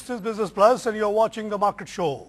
This is Business Plus and you're watching the Market Show.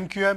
MQM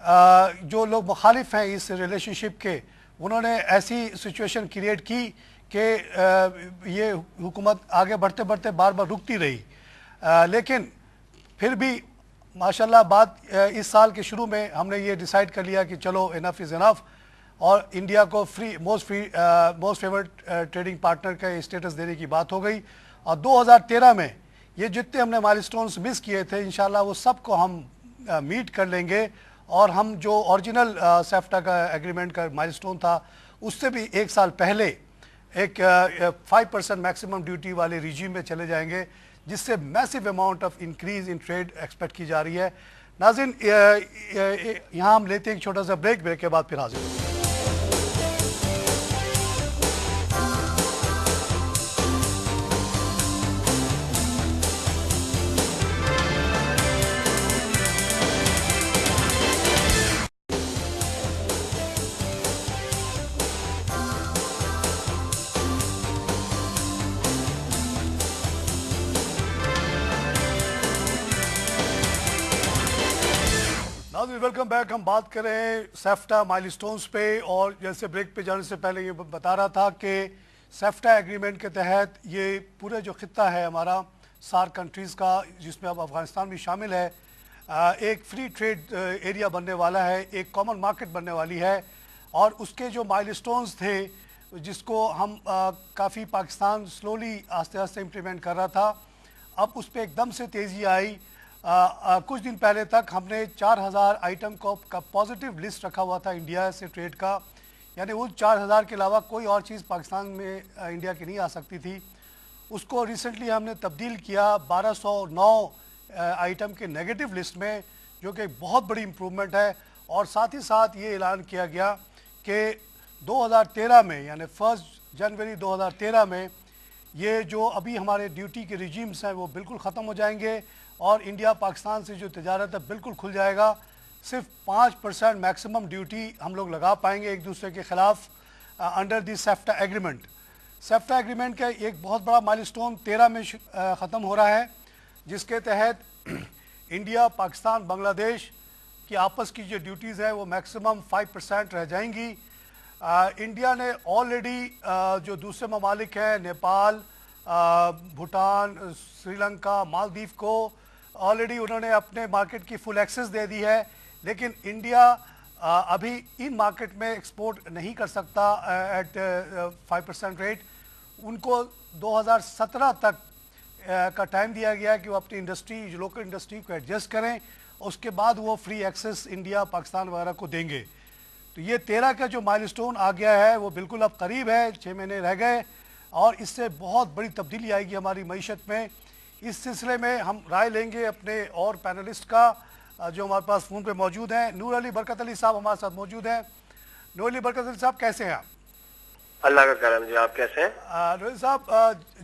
جو لوگ مخالف ہیں اس ریلیشن شپ کے انہوں نے ایسی سچویشن کریٹ کی کہ یہ حکومت آگے بڑھتے بڑھتے بار بار رکتی رہی، لیکن پھر بھی ماشاءاللہ بات اس سال کے شروع میں ہم نے یہ ڈیسائیڈ کر لیا کہ چلو انف از انف، اور انڈیا کو موسٹ فیورٹ ٹریڈنگ پارٹنر کا اسٹیٹس دینے کی بات ہو گئی، اور 2013 میں یہ جتنے ہم نے مائل سٹونز مس کیے تھے انشاءاللہ وہ سب کو ہم میٹ کر لیں گے، اور ہم جو اوریجنل سیفٹا کا ایگریمنٹ کا مائل سٹون تھا اس سے بھی ایک سال پہلے ایک 5% میکسیمم ڈیوٹی والے ریجیم میں چلے جائیں گے، جس سے massive amount of increase in trade expect کی جا رہی ہے۔ ناظرین یہاں ہم لیتے ہیں ایک چھوٹا سا بریک کے بعد پھر حاضر ہوں۔ Welcome back. ہم بات کر رہے ہیں سیفٹا مائل سٹونز پہ، اور جیسے بریک پہ جانے سے پہلے یہ بتا رہا تھا کہ سیفٹا ایگریمنٹ کے تحت یہ پورے جو خطہ ہے ہمارا سارک کنٹریز کا، جس میں اب افغانستان بھی شامل ہے، ایک فری ٹریڈ ایریا بننے والا ہے، ایک کامن مارکیٹ بننے والی ہے، اور اس کے جو مائل سٹونز تھے جس کو ہم کافی پاکستان سلولی آہستہ آہستہ امپلیمنٹ کر رہا تھا، اب اس پہ ایک دم سے تیزی آئی۔ کچھ دن پہلے تک ہم نے 4000 آئٹم کا پازیٹیو لسٹ رکھا ہوا تھا انڈیا سے ٹریڈ کا، یعنی وہ 4000 کے علاوہ کوئی اور چیز پاکستان میں انڈیا کی نہیں آ سکتی تھی۔ اس کو ریسنٹلی ہم نے تبدیل کیا 1209 آئٹم کے نیگیٹو لسٹ میں، جو کہ بہت بڑی امپرومنٹ ہے، اور ساتھ ہی ساتھ یہ اعلان کیا گیا کہ 2013 میں یعنی 1 جنوری 2013 میں یہ جو ابھی ہمارے ڈیوٹی کے ریجیمز ہیں وہ بالکل ختم ہو جائیں گے، اور انڈیا پاکستان سے جو تجارت ہے بالکل کھل جائے گا۔ صرف 5% میکسیمم ڈیوٹی ہم لوگ لگا پائیں گے ایک دوسرے کے خلاف انڈر دی سیفٹا ایگریمنٹ۔ سیفٹا ایگریمنٹ کا ایک بہت بڑا مائل سٹون 13 میں ختم ہو رہا ہے، جس کے تحت انڈیا، پاکستان، بنگلہ دیش کی آپس کی جو ڈیوٹیز ہیں وہ میکسیمم 5% رہ جائیں گی۔ انڈیا نے آلریڈی جو دوسرے ممالک ہیں نیپال، بھوٹان، سری لنکا، مالدیو کو آلریڈی انہوں نے اپنے مارکیٹ کی فل ایکسس دے دی ہے، لیکن انڈیا ابھی ان مارکیٹ میں ایکسپورٹ نہیں کر سکتا ایٹ 5% ریٹ۔ ان کو 2017 تک کا ٹائم دیا گیا ہے کہ وہ اپنی انڈسٹری، لوکل انڈسٹری کو ایڈجسٹ کریں، اس کے بعد وہ فری ایکسس انڈیا، پاکستان وغیرہ کو دیں گے۔ تو یہ 13 کا جو مائل سٹون آ گیا ہے وہ بالکل اب قریب ہے، 6 مہینے رہ گئے، اور اس سے بہت بڑی تبدیلی آئے گی ہماری معیشت میں۔ اس سلسلے میں ہم رائے لیں گے اپنے اور پینلسٹ کا جو ہمارے پاس فون پہ موجود ہیں۔ نور علی برکت علی صاحب ہمارے ساتھ موجود ہیں۔ نور علی برکت علی صاحب کیسے ہیں آپ؟ اللہ کا کرم جی، آپ کیسے ہیں؟ نور علی صاحب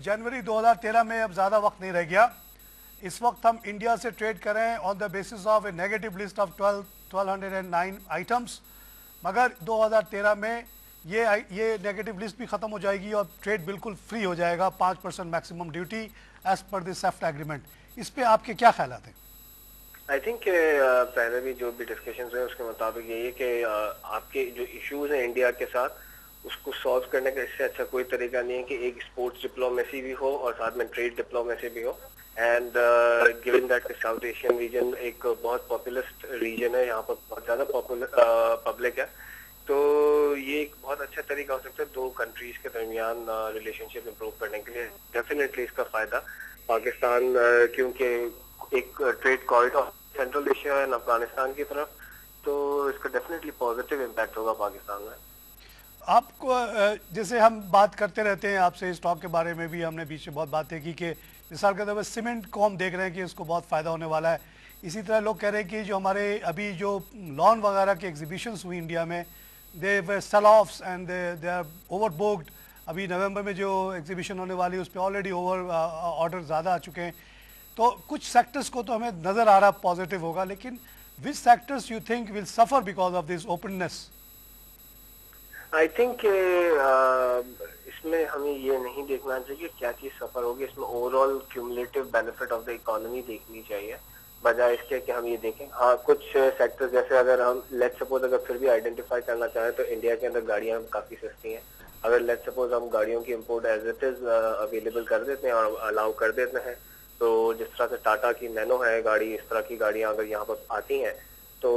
جنوری 2013 میں اب زیادہ وقت نہیں رہ گیا، اس وقت ہم انڈیا سے ٹریڈ کریں on the basis of a negative list of 1209 items, مگر 2013 میں یہ نیگیٹو لسٹ بھی ختم ہو جائے گی اور ٹریڈ بالکل فری ہو جائے گا، 5% میکسیمم ڈیوٹی ایز پر دی سیفٹا ایگریمنٹ۔ اس پہ آپ کے کیا خیالات ہیں؟ آئی تھنک کہ پہلے بھی جو بھی ڈسکشنز ہوئے اس کے مطابق یہی ہے کہ آپ کے جو ایشوز ہیں انڈیا کے ساتھ اس کو سالو کرنے کا اس سے اچھا کوئی طریقہ نہیں ہے کہ ایک اسپورٹس ڈپلومیسی بھی ہو اور ساتھ میں ٹریڈ ڈپلومیسی بھی ہو، اینڈ گیون دیٹ کہ ساؤتھ ایشین ریجن ایک بہت پاپولسٹ ریجن ہے، یہاں پر بہت زیادہ پبلک ہے، تو یہ ایک بہت اچھا طریقہ ہو سکتا ہے دو کنٹریز کے درمیان ریلیشن شپ امپروو کرنے کے لیے۔ ڈیفینیٹلی اس کا فائدہ پاکستان، کیونکہ ایک trade corridor central Asia and Afghanistan کی طرف، تو اس کا ڈیفینیٹلی پازیٹیو امپیکٹ ہوگا پاکستان میں۔ آپ کو جیسے ہم بات کرتے رہتے ہیں آپ سے اس ٹاک کے بارے میں بھی ہم نے بیچ میں بہت باتیں کی کہ مثال کے طور پر سیمنٹ کو ہم دیکھ رہے ہیں کہ اس کو بہت فائدہ ہونے والا ہے، اسی طرح لوگ کہہ رہے ہیں کہ جو ہمارے ابھی جو لان وغیرہ کے ایگزیبیشنز ہوئی انڈیا میں they were sell offs and they are over booked. ابھی نومبر میں جو ایگزیبیشن ہونے والی ہے اس پہ آلریڈی اوور آرڈر زیادہ آ چکے ہیں، تو کچھ سیکٹرز کو تو ہمیں نظر آ رہا پازیٹیو ہوگا، لیکن وچ سیکٹرز یو تھنک ول سفر because of this openness? I think کہ اس میں ہمیں یہ نہیں دیکھنا چاہیے کہ کیا چیز سفر ہوگی، اس میں over all cumulative benefit of the economy دیکھنی چاہیے۔ بجائے اس کے کہ ہم یہ دیکھیں. ہاں کچھ سیکٹر جیسے اگر ہم لیٹ سپوز اگر پھر بھی آئیڈینٹیفائی کرنا چاہیں تو انڈیا کے اندر گاڑیاں کافی سستی ہیں. اگر لیٹ سپوز ہم گاڑیوں کی import as it is available کر دیتے ہیں اور الاؤ کر دیتے ہیں, تو جس طرح سے ٹاٹا کی نینو ہے گاڑی, اس طرح کی گاڑیاں اگر یہاں پر آتی ہیں تو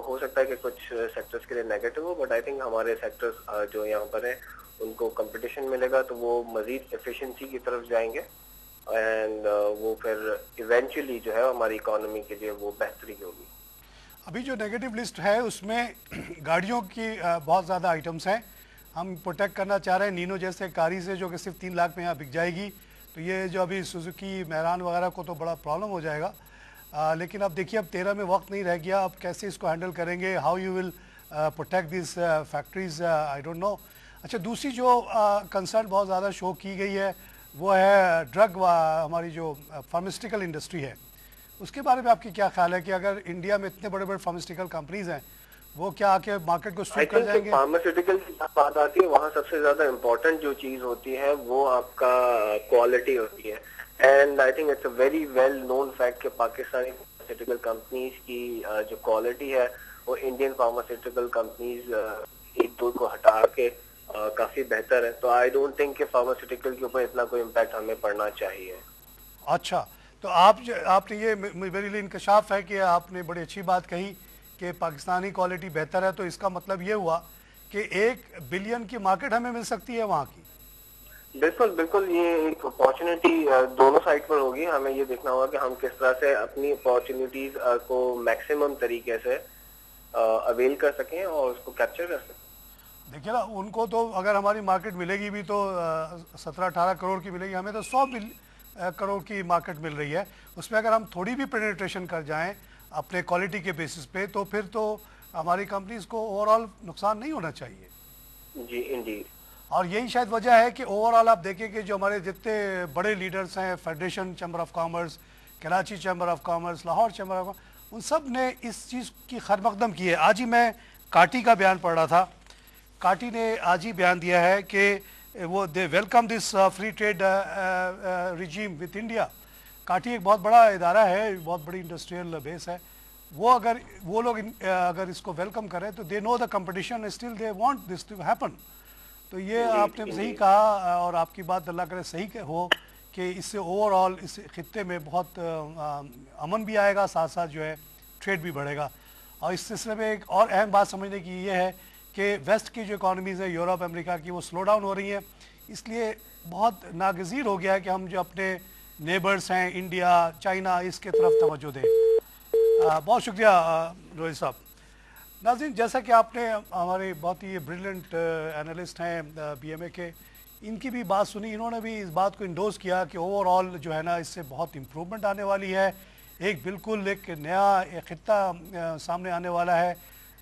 ہو سکتا ہے کہ کچھ سیکٹرز کے لیے negative who, but I think ہمارے سیکٹرز جو یہاں پر ہیں ان کو کمپٹیشن ملے گا تو وہ مزید ایفیشنسی کی طرف جائیں گے, اینڈ وہ پھر ایونچولی جو ہے ہماری اکانومی کے لیے وہ بہتری ہوگی. ابھی جو نیگیٹو لسٹ ہے اس میں گاڑیوں کی بہت زیادہ آئٹمس ہیں. ہم پروٹیکٹ کرنا چاہ رہے ہیں نینو جیسے کاری سے جو کہ صرف 3 لاکھ میں یہاں بک جائے گی, تو یہ جو ابھی سوزوکی مہران وغیرہ کو تو بڑا پرابلم ہو جائے گا. لیکن اب دیکھیے اب 13 میں وقت نہیں رہ گیا, اب کیسے اس کو ہینڈل کریں گے, how you will protect these factories, I don't know. اچھا دوسری جو کنسرن بہت زیادہ شو کی گئی ہے وہ ہے ڈرگ, ہماری جو فارماسیوٹیکل انڈسٹری ہے, اس کے بارے میں آپ کی کیا خیال ہے کہ اگر انڈیا میں اتنے بڑے بڑے فارماسیوٹیکل کمپنیز ہیں وہ کیا آ کے مارکیٹ کو سوٹ کر جائیں گے؟ فارماسیوٹیکل کی بات آتی ہے وہاں سب سے زیادہ امپورٹنٹ جو چیز ہوتی ہے وہ آپ کا کوالٹی ہوتی ہے, and I think it's a very well known fact کہ پاکستانی فارماسیوٹیکل کمپنیز کی جو کوالٹی ہے وہ انڈین فارماسیوٹیکل کمپنیز ایک دو کو ہٹا کے کافی بہتر ہے. تو آئی ڈونٹ تھنک کہ فارماسیوٹیکل کے اوپر اتنا کوئی امپیکٹ ہمیں پڑنا چاہیے. اچھا تو آپ نے یہ میرے لیے انکشاف ہے کہ آپ نے بڑی اچھی بات کہی کہ پاکستانی کوالٹی بہتر ہے, تو اس کا مطلب یہ ہوا کہ 1 بلین کی مارکیٹ ہمیں مل سکتی ہے وہاں کی. بالکل بالکل, یہ ایک اپارچونیٹی دونوں سائڈ پر ہوگی. ہمیں یہ دیکھنا ہوگا کہ ہم کس طرح سے اپنی اپارچونیٹیز کو میکسیمم طریقے سے اویل کر سکیں اور اس کو کیپچر کر سکیں. دیکھیے نا ان کو تو اگر ہماری مارکیٹ ملے گی بھی تو 17-18 کروڑ کی ملے گی, ہمیں تو 100 کروڑ کی مارکیٹ مل رہی ہے. اس میں اگر ہم تھوڑی بھی پینیٹریشن کر جائیں اپنے کوالٹی کے بیسس پہ تو پھر تو ہماری کمپنیز کو اوور آل نقصان نہیں ہونا چاہیے. جی انڈیڈ. اور یہی شاید وجہ ہے کہ اوور آل آپ دیکھیں کہ جو ہمارے جتنے بڑے لیڈرز ہیں, federation chamber of commerce, Karachi chamber of commerce, Lahore chamber of commerce, ان سب نے اس چیز کی خیر مقدم کی ہے. آج ہی میں کاٹی کا بیان پڑھ رہا تھا, کاٹی نے آج ہی بیان دیا ہے کہ وہ they welcome this free trade regime with India. کاٹی ایک بہت بڑا ادارہ ہے, بہت بڑی انڈسٹریل بیس ہے. وہ لوگ اگر اس کو ویلکم کریں تو they know the competition still they want this to happen. تو یہ آپ نے صحیح کہا اور آپ کی بات اللہ کرے صحیح ہو کہ اس سے اوور آل اس خطے میں بہت امن بھی آئے گا, ساتھ ساتھ جو ہے ٹریڈ بھی بڑھے گا. اور اس سلسلے میں ایک اور اہم بات سمجھنے کی یہ ہے کہ ویسٹ کی جو اکانومیز ہیں یورپ امریکہ کی وہ سلو ڈاؤن ہو رہی ہیں, اس لیے بہت ناگزیر ہو گیا ہے کہ ہم جو اپنے نیبرز ہیں انڈیا, چائنا, اس کے طرف توجہ دیں. بہت شکریہ روہت صاحب. ناظرین جیسا کہ آپ نے ہمارے بہت ہی بریلینٹ انالسٹ ہیں بی ایم اے کے, ان کی بھی بات سنی, انہوں نے بھی اس بات کو انڈوز کیا کہ اوور آل جو ہے نا اس سے بہت امپرومنٹ آنے والی ہے, ایک بالکل ایک نیا خطہ سامنے آنے والا ہے.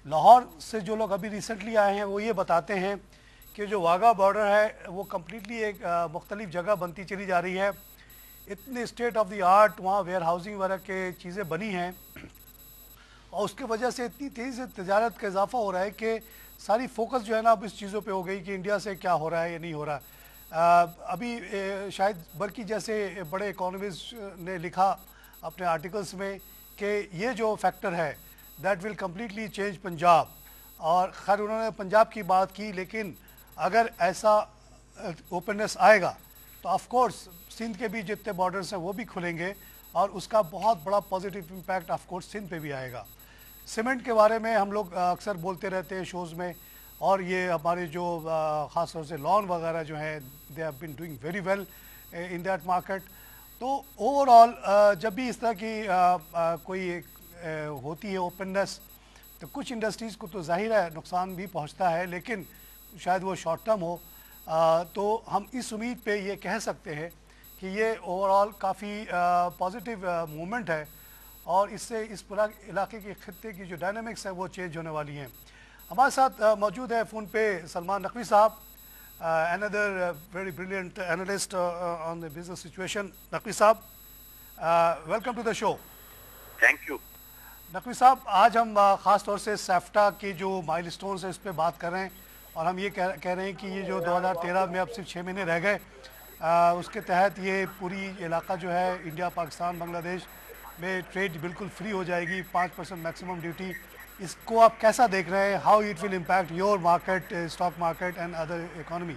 لاہور سے جو لوگ ابھی ریسنٹلی آئے ہیں وہ یہ بتاتے ہیں کہ جو واگا بارڈر ہے وہ کمپلیٹلی ایک مختلف جگہ بنتی چلی جا رہی ہے. اتنے اسٹیٹ آف دی آرٹ وہاں ویئر ہاؤسنگ وغیرہ کے چیزیں بنی ہیں اور اس کی وجہ سے اتنی تیزی سے تجارت کا اضافہ ہو رہا ہے کہ ساری فوکس جو ہے نا اب اس چیزوں پہ ہو گئی کہ انڈیا سے کیا ہو رہا ہے یا نہیں ہو رہا. ابھی شاید برکی جیسے بڑے اکانومسٹ نے لکھا اپنے آرٹیکلس میں کہ یہ جو فیکٹر ہے that will completely change Punjab, اور خیر انہوں نے پنجاب کی بات کی, لیکن اگر ایسا اوپننس آئے گا تو آف کورس سندھ کے بھی جتنے بارڈرز ہیں وہ بھی کھلیں گے اور اس کا بہت بڑا positive impact of course Sindh پہ بھی آئے گا. سیمنٹ کے بارے میں ہم لوگ اکثر بولتے رہتے ہیں شوز میں, اور یہ ہمارے جو خاص طور سے لون وغیرہ جو ہیں they have been doing very well in that market. تو اوور آل جب بھی اس طرح کی کوئی ہوتی ہے اوپننس تو کچھ انڈسٹریز کو تو ظاہر ہے نقصان بھی پہنچتا ہے, لیکن شاید وہ شارٹ ٹرم ہو. تو ہم اس امید پہ یہ کہہ سکتے ہیں کہ یہ اوور آل کافی پازیٹیو موومنٹ ہے اور اس سے اس پورا علاقے کے خطے کی جو ڈائنامکس ہے وہ چینج ہونے والی ہیں. ہمارے ساتھ موجود ہے فون پہ سلمان نقوی صاحب, another very brilliant analyst on the business situation. Naqvi صاحب welcome to the show. Thank you. Naqvi صاحب آج ہم خاص طور سے سیفٹا کی جو مائل سٹونز ہیں اس پہ بات کر رہے ہیں, اور ہم یہ کہہ رہے ہیں کہ یہ جو 2013 میں اب صرف 6 مہینے رہ گئے اس کے تحت یہ پوری علاقہ جو ہے انڈیا, پاکستان, بنگلہ دیش میں ٹریڈ بالکل فری ہو جائے گی, 5% میکسیمم ڈیوٹی, اس کو آپ کیسا دیکھ رہے ہیں؟ How it will impact your market, stock market and other economy?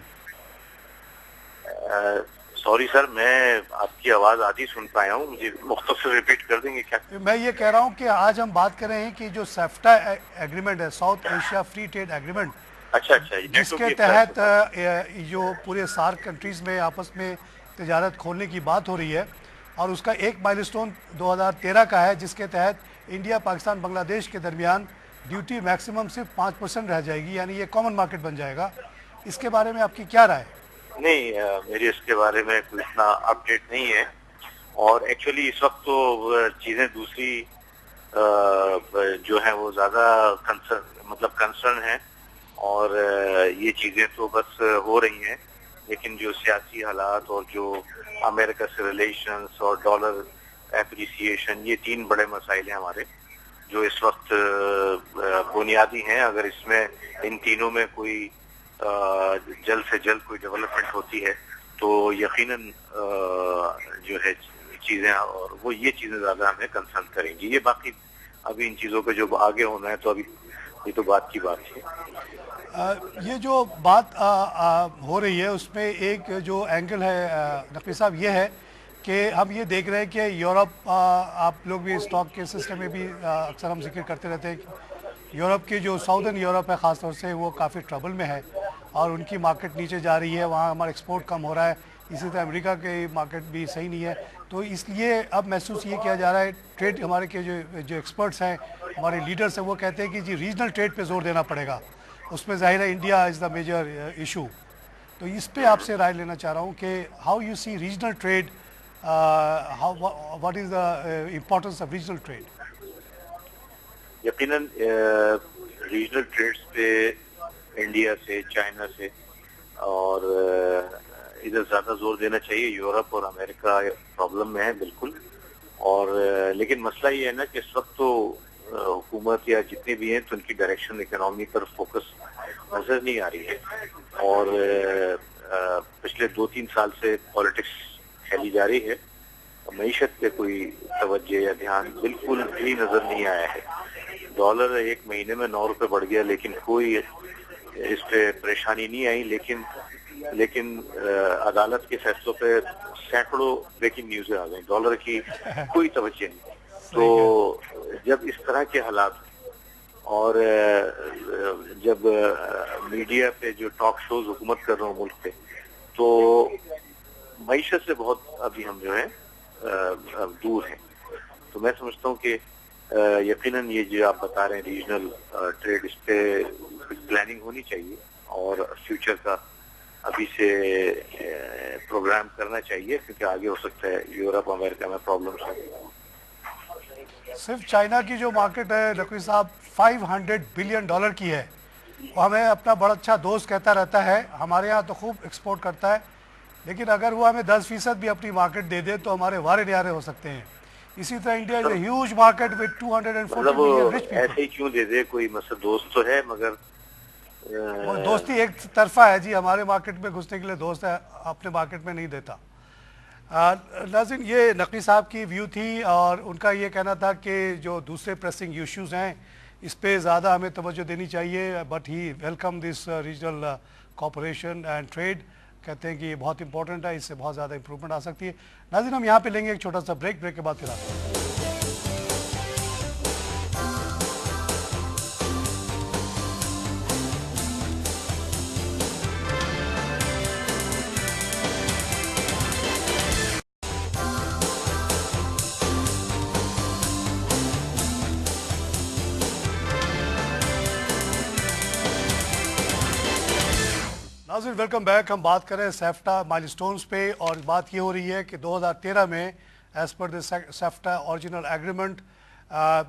Sorry sir, میں آپ کی آواز آدھی سن پایا ہوں, مجھے مختصر ریپیٹ کر دیں گے کیا؟ میں یہ کہہ رہا ہوں کہ آج ہم بات کر رہے ہیں کہ جو سیفٹا ایگریمنٹ ہے, South Asia free trade agreement, اچھا, جس کے تحت جو پورے سارک کنٹریز میں آپس میں تجارت کھولنے کی بات ہو رہی ہے, اور اس کا ایک مائل اسٹون 2013 کا ہے, جس کے تحت انڈیا, پاکستان, بنگلہ دیش کے درمیان ڈیوٹی میکسیمم صرف 5% رہ جائے گی, یعنی یہ کامن مارکیٹ بن جائے گا. اس کے بارے میں آپ کی کیا رائے؟ نہیں, میری اس کے بارے میں کوئی اتنا اپڈیٹ نہیں ہے, اور ایکچولی اس وقت تو چیزیں دوسری جو ہیں وہ زیادہ کنسرن ہیں, اور یہ چیزیں تو بس ہو رہی ہیں, لیکن جو سیاسی حالات اور جو امریکہ سے ریلیشنز اور ڈالر اپریسیشن, یہ 3 بڑے مسائل ہیں ہمارے جو اس وقت بنیادی ہیں. اگر اس میں ان تینوں میں کوئی جلد سے جلد کوئی ڈیولپمنٹ ہوتی ہے تو یقیناً جو ہے چیزیں, اور وہ یہ چیزیں زیادہ ہمیں کنسرن کریں گی. یہ باقی ابھی ان چیزوں پہ جو آگے ہونا ہے تو ابھی یہ تو بات کی بات ہے. یہ جو بات ہو رہی ہے اس میں ایک جو اینگل ہے نقوی صاحب, یہ ہے کہ ہم یہ دیکھ رہے ہیں کہ یورپ, آپ لوگ بھی اسٹاک کے سسٹم میں بھی اکثر ہم ذکر کرتے رہتے ہیں کہ یورپ کی جو ساؤدرن یورپ ہے خاص طور سے, وہ کافی ٹربل میں ہے اور ان کی مارکیٹ نیچے جا رہی ہے, وہاں ہمارا ایکسپورٹ کم ہو رہا ہے. اسی طرح امریکہ کی مارکیٹ بھی صحیح نہیں ہے, تو اس لیے اب محسوس یہ کیا جا رہا ہے, ٹریڈ ہمارے کے جو ایکسپرٹس ہیں, ہمارے لیڈرس ہیں, وہ کہتے ہیں کہ جی ریجنل ٹریڈ پہ زور دینا پڑے گا. اس میں ظاہر ہے India is the major issue, تو اس پہ آپ سے رائے لینا چاہ رہا ہوں کہ how you see regional trade, what is the importance of regional trade? یقیناً ریجنل ٹریڈز پہ انڈیا سے, چائنا سے اور ادھر زیادہ زور دینا چاہیے. یورپ اور امریکہ پرابلم میں ہے بالکل, اور لیکن مسئلہ یہ ہے نا کہ اس وقت تو حکومت یا جتنے بھی ہیں تو ان کی ڈائریکشن اکنامی پر فوکس نظر نہیں آ رہی ہے, اور پچھلے 2-3 سال سے پالیٹکس کھیلی جا رہی ہے, معیشت پہ کوئی توجہ یا دھیان بالکل بھی نظر نہیں آیا ہے. ڈالر 1 مہینے میں 9 روپے بڑھ گیا, لیکن کوئی اس پہ پریشانی نہیں آئی, لیکن عدالت کے فیصلوں پہ سینکڑوں بریکنگ نیوزیں آ گئیں, ڈالر کی کوئی توجہ نہیں. تو جب اس طرح کے حالات, اور جب میڈیا پہ جو ٹاک شوز حکومت کر رہے ہوں ملک پہ, تو معیشت سے بہت ابھی ہم جو ہے دور ہیں. تو میں سمجھتا ہوں کہ یقیناً یہ جو آپ بتا رہے ہیں ریجنل ٹریڈ, اس پہ پلاننگ ہونی چاہیے, اور فیوچر کا ابھی سے پروگرام کرنا چاہیے, کیونکہ آگے ہو سکتا ہے یورپ امریکہ میں پرابلمس ہیں. صرف چائنا کی جو مارکیٹ ہے نقوی صاحب $500 بلین کی ہے, وہ ہمیں اپنا بڑا اچھا دوست کہتا رہتا ہے, ہمارے ہاں تو خوب ایکسپورٹ کرتا ہے, لیکن اگر وہ ہمیں 10% بھی اپنی مارکیٹ دے دے تو ہمارے وارے نیارے ہو سکتے ہیں. اسی طرح India is a huge market with 240 million rich people. ایسے ہی کیوں دے دے, کوئی مثلا دوست تو ہے, مگر وہ دوستی ایک طرفہ ہے جی, ہمارے مارکیٹ میں گھسنے کے لیے دوست ہے, اپنے مارکیٹ میں نہیں دیتا. ناظرین, یہ نقوی صاحب کی ویو تھی, اور ان کا یہ کہنا تھا کہ جو دوسرے پریسنگ ایشوز ہیں اس پہ زیادہ ہمیں توجہ دینی چاہیے, but he welcome this regional cooperation and trade. کہتے ہیں کہ یہ بہت امپورٹنٹ ہے, اس سے بہت زیادہ امپرومنٹ آ سکتی ہے. ناظرین, ہم یہاں پہ لیں گے ایک چھوٹا سا بریک کے بعد پھر آتے ہیں. ناظرین ویلکم بیک. ہم بات کریں سیفٹا مائل سٹونز پہ, اور بات یہ ہو رہی ہے کہ 2013 میں ایز پر دی سیفٹا اوریجنل ایگریمنٹ,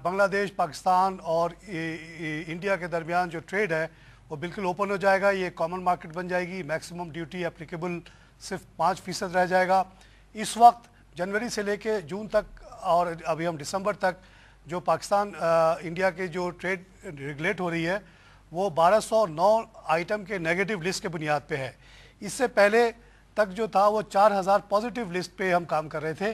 بنگلہ دیش, پاکستان اور انڈیا کے درمیان جو ٹریڈ ہے وہ بالکل اوپن ہو جائے گا, یہ کامن مارکیٹ بن جائے گی, میکسیمم ڈیوٹی اپلیکیبل صرف 5% رہ جائے گا. اس وقت جنوری سے لے کے جون تک, اور ابھی ہم دسمبر تک, جو پاکستان انڈیا کے جو ٹریڈ ریگولیٹ ہو رہی ہے وہ 1209 آئٹم کے نیگیٹو لسٹ کے بنیاد پہ ہے. اس سے پہلے تک جو تھا وہ 4000 پازیٹیو لسٹ پہ ہم کام کر رہے تھے.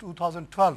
2012।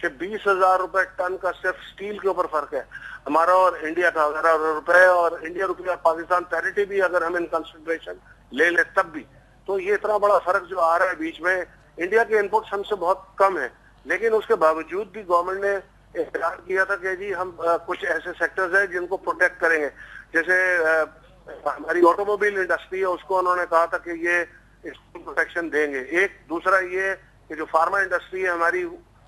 کہ 20,000 روپے ٹن کا صرف سٹیل کے اوپر فرق ہے ہمارا اور انڈیا کا. اگر روپے اور انڈیا روپیہ پاکستان پیرٹی بھی اگر ہم ان کنسیڈریشن لے لیں تب بھی, تو یہ اتنا بڑا فرق جو آ رہا ہے بیچ میں. انڈیا کے انپوٹس ہم سے بہت کم ہیں, لیکن اس کے باوجود بھی گورنمنٹ نے اعلان کیا تھا کہ جی ہم کچھ ایسے سیکٹرز ہیں جن کو پروٹیکٹ کریں گے. جیسے ہماری آٹو موبائل انڈسٹری ہے, اس کو انہوں نے کہا تھا کہ یہ اس کو پروٹیکشن دیں گے. ایک دوسرا یہ کہ جو فارما انڈسٹری ہے ہماری,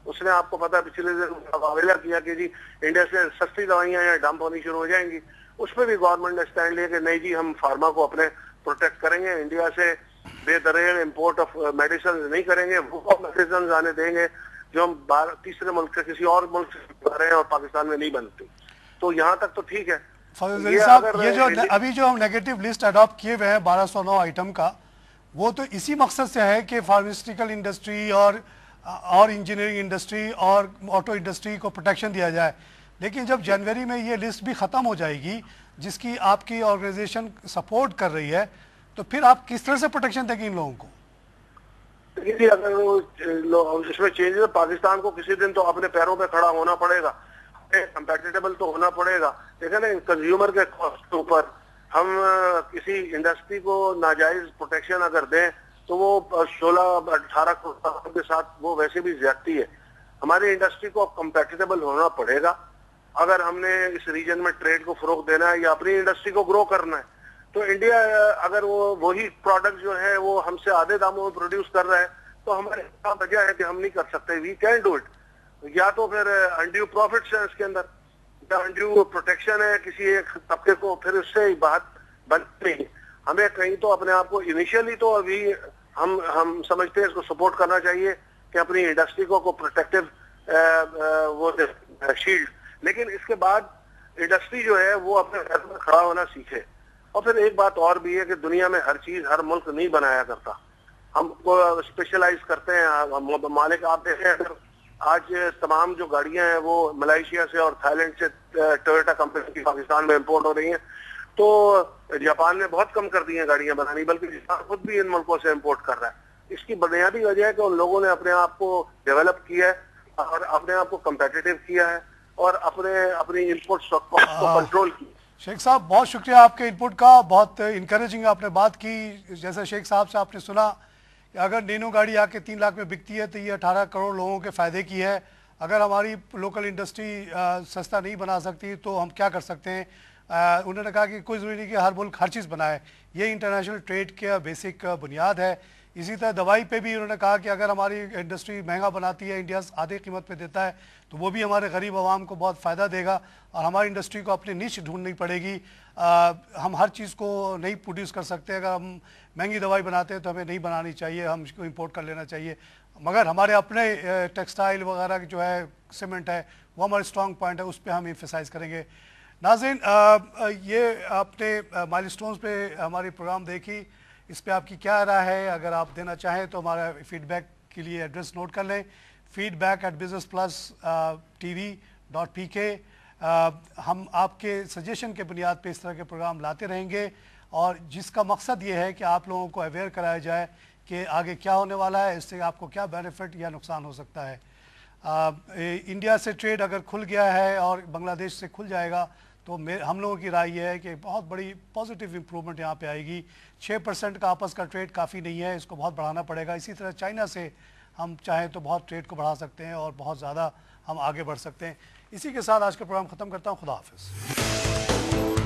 اس نے آپ کو پتا پچھلے دن واویلا کیا کہ جی انڈیا سے سستی دوائیاں یا ڈمپ ہونی شروع ہو جائیں گی. اس پہ بھی گورنمنٹ نے اسٹینڈ لیا کہ نہیں جی ہم فارما کو اپنے پروٹیکٹ کریں گے, انڈیا سے بے دریغ امپورٹ آف میڈیسن نہیں کریں گے, وہ میڈیسن آنے دیں گے جو ہم تیسرے ملک سے کسی اور ملک سے بنا رہے ہیں اور پاکستان میں نہیں بنتی. تو یہاں تک تو ٹھیک ہے. فضل صاحب, یہ جو ابھی جو ہم نیگیٹو لسٹ اڈاپٹ کیے ہوئے ہیں 1209 آئٹم کا, وہ تو اسی مقصد سے ہے کہ فارماسیوٹیکل انڈسٹری اور انجینئرنگ انڈسٹری اور آٹو انڈسٹری کو پروٹیکشن دیا جائے. لیکن جب جنوری میں یہ لسٹ بھی ختم ہو جائے گی جس کی آپ کی آرگنائزیشن سپورٹ کر رہی ہے, تو پھر آپ کس طرح سے پروٹیکشن دیں گے ان لوگوں کو؟ اگر اس میں چینج ہے, پاکستان کو کسی دن تو اپنے پیروں پہ کھڑا ہونا پڑے گا, کمپیٹیبل تو ہونا پڑے گا. دیکھیں نا, کنزیومر کے کاسٹ کے اوپر ہم کسی انڈسٹری کو ناجائز پروٹیکشن اگر دیں تو وہ 16-18 کروڑ کے ساتھ وہ ویسے بھی زیادتی ہے. ہماری انڈسٹری کو کمپیٹیبل ہونا پڑے گا اگر ہم نے اس ریجن میں ٹریڈ کو فروغ دینا ہے یا اپنی انڈسٹری کو گرو کرنا ہے. تو انڈیا اگر وہی پروڈکٹ جو ہے وہ ہم سے آدھے داموں میں پروڈیوس کر رہا ہے تو ہمارے وجہ ہے کہ ہم نہیں کر سکتے. We can do it. یا تو پھر انڈیو پروفٹس ہیں اس کے اندر, یا انڈیو پروٹیکشن ہے کسی ایک طبقے کو, پھر اس سے بات بنتی نہیں. ہمیں کہیں تو اپنے آپ کو انیشیلی تو ابھی ہم سمجھتے ہیں اس کو سپورٹ کرنا چاہیے کہ اپنی انڈسٹری کو پروٹیکٹیو وہ شیلڈ, لیکن اس کے بعد انڈسٹری جو ہے وہ اپنے گھر میں کھڑا ہونا سیکھے. اور پھر ایک بات اور بھی ہے کہ دنیا میں ہر چیز ہر ملک نہیں بنایا کرتا, ہم کو اسپیشلائز کرتے ہیں مالک. آپ دیکھیں اگر آج تمام جو گاڑیاں ہیں وہ ملائیشیا سے اور تھائی لینڈ سے ٹویوٹا کمپنی کی پاکستان میں امپورٹ ہو رہی ہیں, تو جاپان نے بہت کم کر دی ہیں گاڑیاں بنانی, بلکہ جاپان خود بھی ان ملکوں سے امپورٹ کر رہا ہے. اس کی بنیادی وجہ ہے کہ ان لوگوں نے اپنے آپ کو ڈیولپ کیا ہے اور اپنے آپ کو کمپیٹیٹیو کیا ہے اور اپنی انپوٹ اسٹاک کو کنٹرول کیا. شیخ صاحب بہت شکریہ آپ کے انپوٹ کا, بہت انکریجنگ آپ نے بات کی. جیسا شیخ صاحب سے آپ نے سنا کہ اگر نینو گاڑی آ کے 3 لاکھ میں بکتی ہے تو یہ 18 کروڑ لوگوں کے فائدے کی ہے. اگر ہماری لوکل انڈسٹری سستا نہیں بنا سکتی تو ہم کیا کر سکتے ہیں. انہوں نے کہا کہ کوئی ضروری نہیں کہ ہر ملک ہر چیز بنائے, یہ انٹرنیشنل ٹریڈ کا بیسک بنیاد ہے. اسی طرح دوائی پہ بھی انہوں نے کہا کہ اگر ہماری انڈسٹری مہنگا بناتی ہے, انڈیا آدھے قیمت پہ دیتا ہے, تو وہ بھی ہمارے غریب عوام کو بہت فائدہ دے گا اور ہماری انڈسٹری کو اپنی نیچ ڈھونڈنی پڑے گی. ہم ہر چیز کو نہیں پروڈیوس کر سکتے. اگر ہم مہنگی دوائی بناتے ہیں تو ہمیں نہیں بنانی چاہیے, ہم اس کو امپورٹ کر لینا چاہیے. مگر ہمارے اپنے ٹیکسٹائل وغیرہ جو ہے سیمنٹ ہے وہ ہمارے اسٹرانگ پوائنٹ ہے, اس پہ ہم ایمفیسائز کریں گے. ناظرین, یہ آپ نے مائل سٹونز پہ ہماری پروگرام دیکھی, اس پہ آپ کی کیا رائے ہے؟ اگر آپ دینا چاہیں تو ہمارا فیڈ بیک کے لیے ایڈریس نوٹ کر لیں, feedback@businessplusTV.pk. ہم آپ کے سجیشن کے بنیاد پہ اس طرح کے پروگرام لاتے رہیں گے, اور جس کا مقصد یہ ہے کہ آپ لوگوں کو اویئر کرایا جائے کہ آگے کیا ہونے والا ہے, اس سے آپ کو کیا بینیفٹ یا نقصان ہو سکتا ہے. انڈیا سے ٹریڈ اگر کھل گیا ہے اور بنگلہ دیش سے کھل جائے گا تو ہم لوگوں کی رائے یہ ہے کہ بہت بڑی پازیٹیو امپرومنٹ یہاں پہ آئے گی. 6% کا آپس کا ٹریڈ کافی نہیں ہے, اس کو بہت بڑھانا پڑے گا. اسی طرح چائنا سے ہم چاہیں تو بہت ٹریڈ کو بڑھا سکتے ہیں اور بہت زیادہ ہم آگے بڑھ سکتے ہیں. اسی کے ساتھ آج کا پروگرام ختم کرتا ہوں. خدا حافظ.